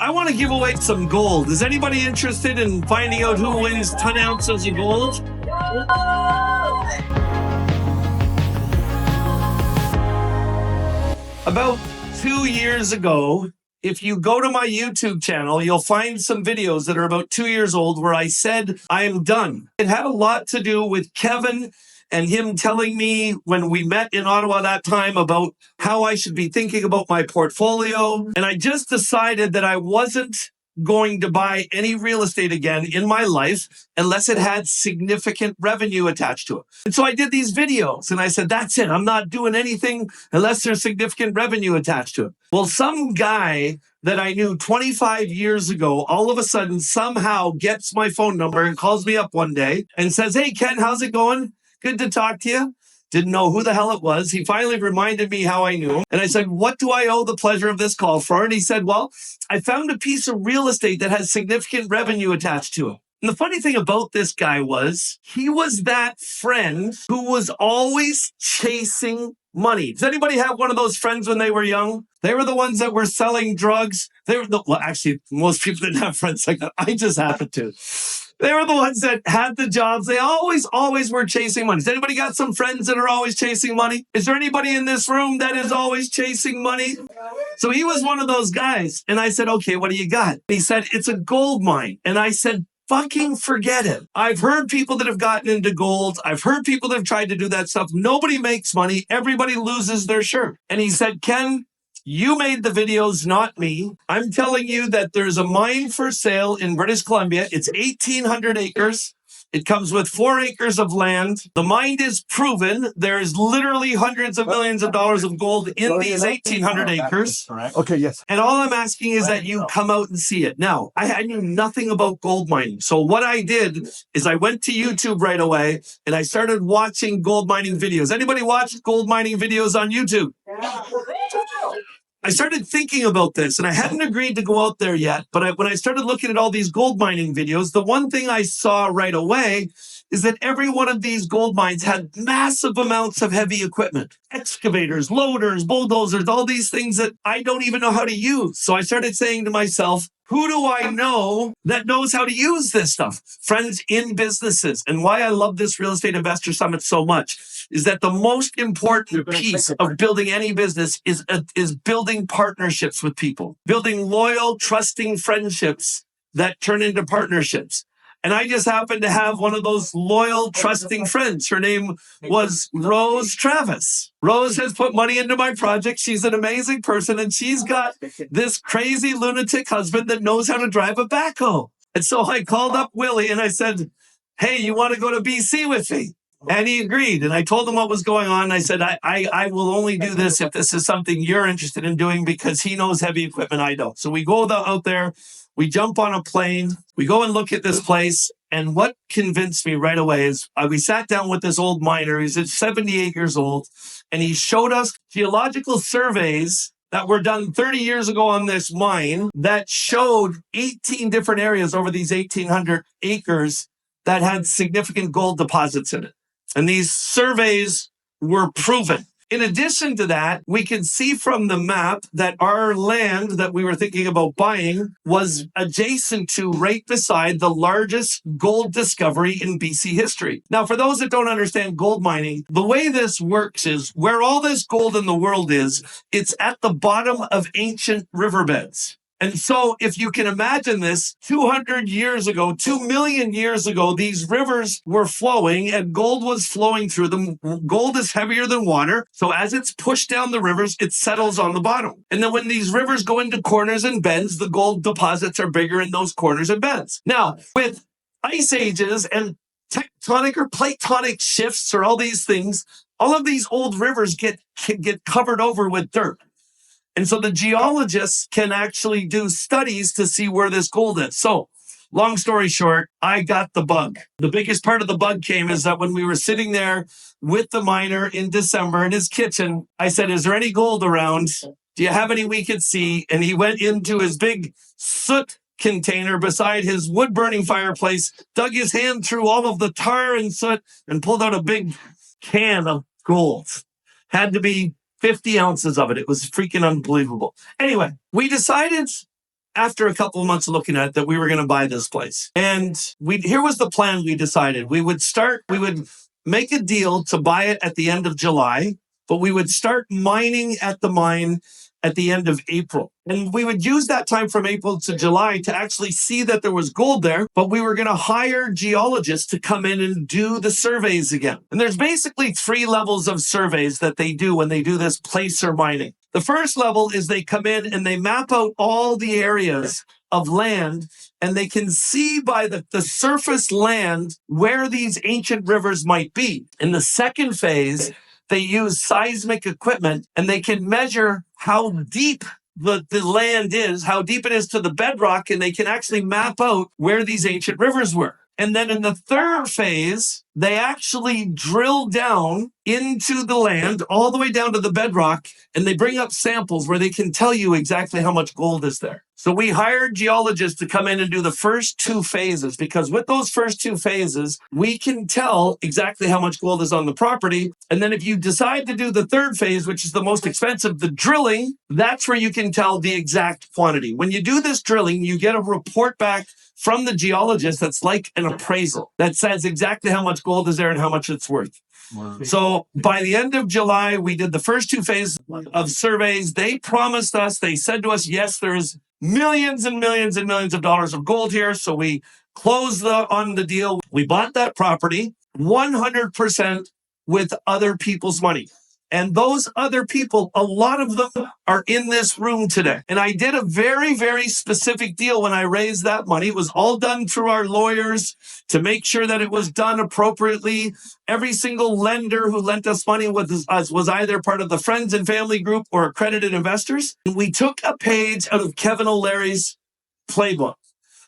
I want to give away some gold. Is anybody interested in finding out who wins 10 ounces of gold? About 2 years ago, if you go to my YouTube channel, you'll find some videos that are about 2 years old where I said I am done. It had a lot to do with Kevin and him telling me when we met in Ottawa that time about how I should be thinking about my portfolio. And I just decided that I wasn't going to buy any real estate again in my life unless it had significant revenue attached to it. And so I did these videos and I said, that's it. I'm not doing anything unless there's significant revenue attached to it. Well, some guy that I knew 25 years ago, all of a sudden somehow gets my phone number and calls me up one day and says, hey, Ken, how's it going? Good to talk to you. Didn't know who the hell it was. He finally reminded me how I knew him. And I said, what do I owe the pleasure of this call for? And he said, well, I found a piece of real estate that has significant revenue attached to it. And the funny thing about this guy was he was that friend who was always chasing money. Does anybody have one of those friends when they were young? They were the ones that were selling drugs. Well, actually, most people didn't have friends like that. I just happened to. They were the ones that had the jobs. They always were chasing money. Has anybody got some friends that are always chasing money? Is there anybody in this room that is always chasing money? So he was one of those guys. And I said, okay, what do you got? He said, it's a gold mine. And I said, fucking forget it. I've heard people that have gotten into gold. I've heard people that have tried to do that stuff. Nobody makes money. Everybody loses their shirt. And he said, Ken, you made the videos, not me. I'm telling you that there's a mine for sale in British Columbia. It's 1,800 acres. It comes with 4 acres of land. The mine is proven. There's literally hundreds of millions of dollars of gold in these 1,800 acres. Okay, yes. And all I'm asking is that you come out and see it. Now, I knew nothing about gold mining. So what I did is I went to YouTube right away and I started watching gold mining videos. Anybody watch gold mining videos on YouTube? I started thinking about this, and I hadn't agreed to go out there yet. But when I started looking at all these gold mining videos, the one thing I saw right away is that every one of these gold mines had massive amounts of heavy equipment. Excavators, loaders, bulldozers, all these things that I don't even know how to use. So I started saying to myself, who do I know that knows how to use this stuff? Friends in businesses. And why I love this Real Estate Investor Summit so much is that the most important piece of building any business is building partnerships with people, building loyal, trusting friendships that turn into partnerships. And I just happened to have one of those loyal, trusting friends. Her name was Rose Travis. Rose has put money into my project. She's an amazing person, and she's got this crazy lunatic husband that knows how to drive a backhoe. And so I called up Willie and I said, hey, you want to go to BC with me? And he agreed. And I told him what was going on. I said, I will only do this if this is something you're interested in doing, because he knows heavy equipment, I don't. So we go out there. We jump on a plane, we go and look at this place, and what convinced me right away is we sat down with this old miner. He's 78 years old, and he showed us geological surveys that were done 30 years ago on this mine that showed 18 different areas over these 1,800 acres that had significant gold deposits in it. And these surveys were proven. In addition to that, we can see from the map that our land that we were thinking about buying was adjacent to, right beside, the largest gold discovery in BC history. Now, for those that don't understand gold mining, the way this works is where all this gold in the world is, it's at the bottom of ancient riverbeds. And so if you can imagine this, 200 years ago, 2 million years ago, these rivers were flowing and gold was flowing through them. Gold is heavier than water. So as it's pushed down the rivers, it settles on the bottom. And then when these rivers go into corners and bends, the gold deposits are bigger in those corners and bends. Now, with ice ages and tectonic or platonic shifts or all these things, all of these old rivers get covered over with dirt. And so the geologists can actually do studies to see where this gold is. So long story short, I got the bug. The biggest part of the bug came is that when we were sitting there with the miner in December in his kitchen, I said, is there any gold around? Do you have any we could see? And he went into his big soot container beside his wood burning fireplace, dug his hand through all of the tar and soot, and pulled out a big can of gold. Had to be 50 ounces of it. It was freaking unbelievable. Anyway, we decided after a couple of months of looking at it, that we were going to buy this place. And here was the plan we decided. We would make a deal to buy it at the end of July, but we would start mining at the mine at the end of April. And we would use that time from April to July to actually see that there was gold there, but we were going to hire geologists to come in and do the surveys again. And there's basically 3 levels of surveys that they do when they do this placer mining. The first level is they come in and they map out all the areas of land, and they can see by the surface land where these ancient rivers might be. In the second phase, they use seismic equipment, and they can measure how deep the land is, how deep it is to the bedrock, and they can actually map out where these ancient rivers were. And then in the third phase, they actually drill down into the land all the way down to the bedrock, and they bring up samples where they can tell you exactly how much gold is there. So we hired geologists to come in and do the first 2 phases, because with those first 2 phases, we can tell exactly how much gold is on the property. And then if you decide to do the third phase, which is the most expensive, the drilling, that's where you can tell the exact quantity. When you do this drilling, you get a report back from the geologist that's like an appraisal that says exactly how much gold is there and how much it's worth. Wow. So by the end of July, we did the first 2 phases of surveys. They promised us, they said to us, yes, there's millions and millions and millions of dollars of gold here. So we closed on the deal. We bought that property 100% with other people's money. And those other people, a lot of them are in this room today. And I did a very, very specific deal when I raised that money. It was all done through our lawyers to make sure that it was done appropriately. Every single lender who lent us money was either part of the friends and family group or accredited investors. And we took a page out of Kevin O'Leary's playbook.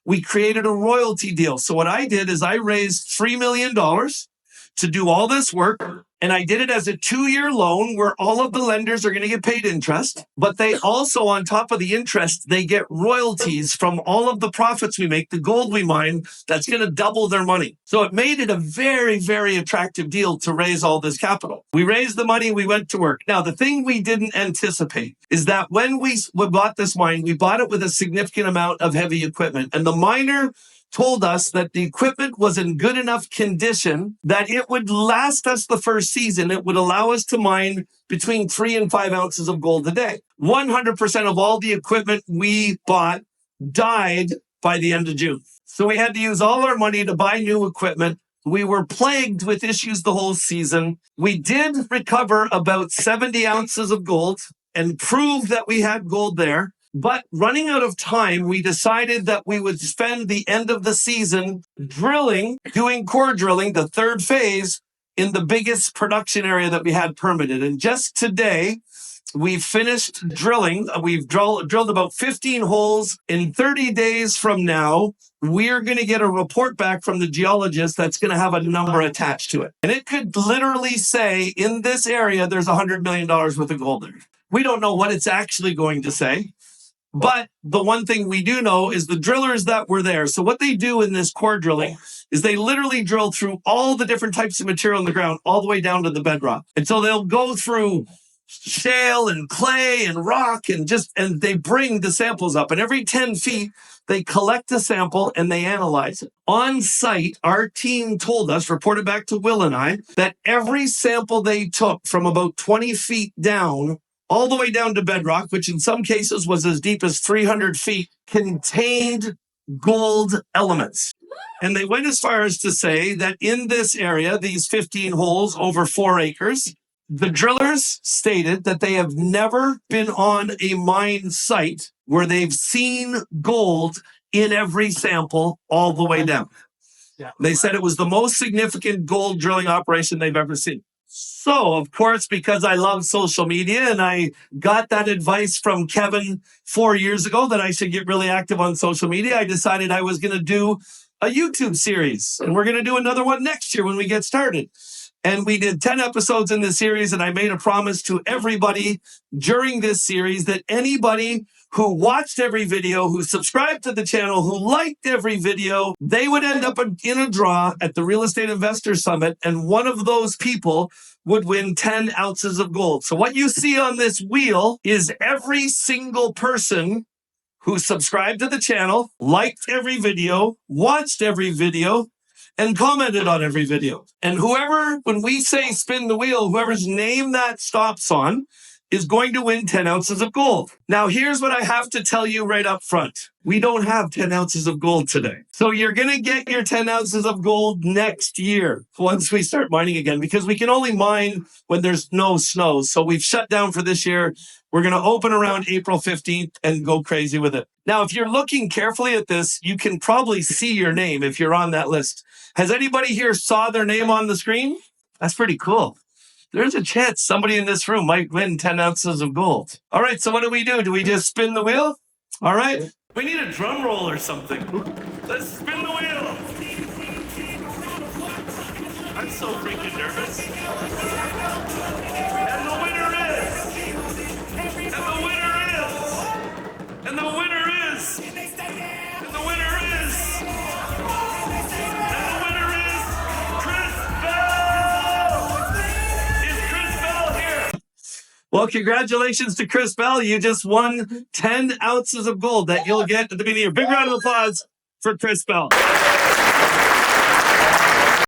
We created a royalty deal. So what I did is I raised $3 million to do all this work. And I did it as a 2-year loan where all of the lenders are going to get paid interest, but they also, on top of the interest, they get royalties from all of the profits we make, the gold we mine, that's going to double their money. So it made it a very, very attractive deal to raise all this capital. We raised the money, we went to work. Now, the thing we didn't anticipate is that when we bought this mine, we bought it with a significant amount of heavy equipment. And the miner told us that the equipment was in good enough condition that it would last us the first season. It would allow us to mine between 3 and 5 ounces of gold a day. 100% of all the equipment we bought died by the end of June. So we had to use all our money to buy new equipment. We were plagued with issues the whole season. We did recover about 70 ounces of gold and prove that we had gold there. But running out of time, we decided that we would spend the end of the season doing core drilling, the third phase, in the biggest production area that we had permitted. And just today, we finished drilling. We've drilled about 15 holes. In 30 days from now, we're going to get a report back from the geologist that's going to have a number attached to it. And it could literally say, in this area, there's $100 million worth of gold there. We don't know what it's actually going to say. But the one thing we do know is the drillers that were there. So what they do in this core drilling is they literally drill through all the different types of material in the ground, all the way down to the bedrock. And so they'll go through shale and clay and rock and they bring the samples up. And every 10 feet, they collect a sample and they analyze it. On site, our team told us, reported back to Will and I, that every sample they took from about 20 feet down all the way down to bedrock, which in some cases was as deep as 300 feet, contained gold elements. And they went as far as to say that in this area, these 15 holes over 4 acres, the drillers stated that they have never been on a mine site where they've seen gold in every sample all the way down. They said it was the most significant gold drilling operation they've ever seen. So, of course, because I love social media and I got that advice from Kevin 4 years ago that I should get really active on social media, I decided I was going to do a YouTube series. And we're going to do another one next year when we get started. And we did 10 episodes in this series, and I made a promise to everybody during this series that anybody who watched every video, who subscribed to the channel, who liked every video, they would end up in a draw at the Real Estate Investor Summit, and one of those people would win 10 ounces of gold. So what you see on this wheel is every single person who subscribed to the channel, liked every video, watched every video, and commented on every video. And whoever, when we say spin the wheel, whoever's name that stops on is going to win 10 ounces of gold. Now, here's what I have to tell you right up front. We don't have 10 ounces of gold today. So you're going to get your 10 ounces of gold next year once we start mining again, because we can only mine when there's no snow. So we've shut down for this year. We're going to open around April 15th and go crazy with it. Now, if you're looking carefully at this, you can probably see your name if you're on that list. Has anybody here saw their name on the screen? That's pretty cool. There's a chance somebody in this room might win 10 ounces of gold. All right, so what do? Do we just spin the wheel? All right. We need a drum roll or something. Let's spin the wheel. I'm so freaking nervous. And the winner is... And the winner is... And the winner is... And the winner is... And the winner is... Chris Bell! Is Chris Bell here? Well, congratulations to Chris Bell. You just won 10 ounces of gold that you'll get at the beginning of the year. Big round of applause for Chris Bell.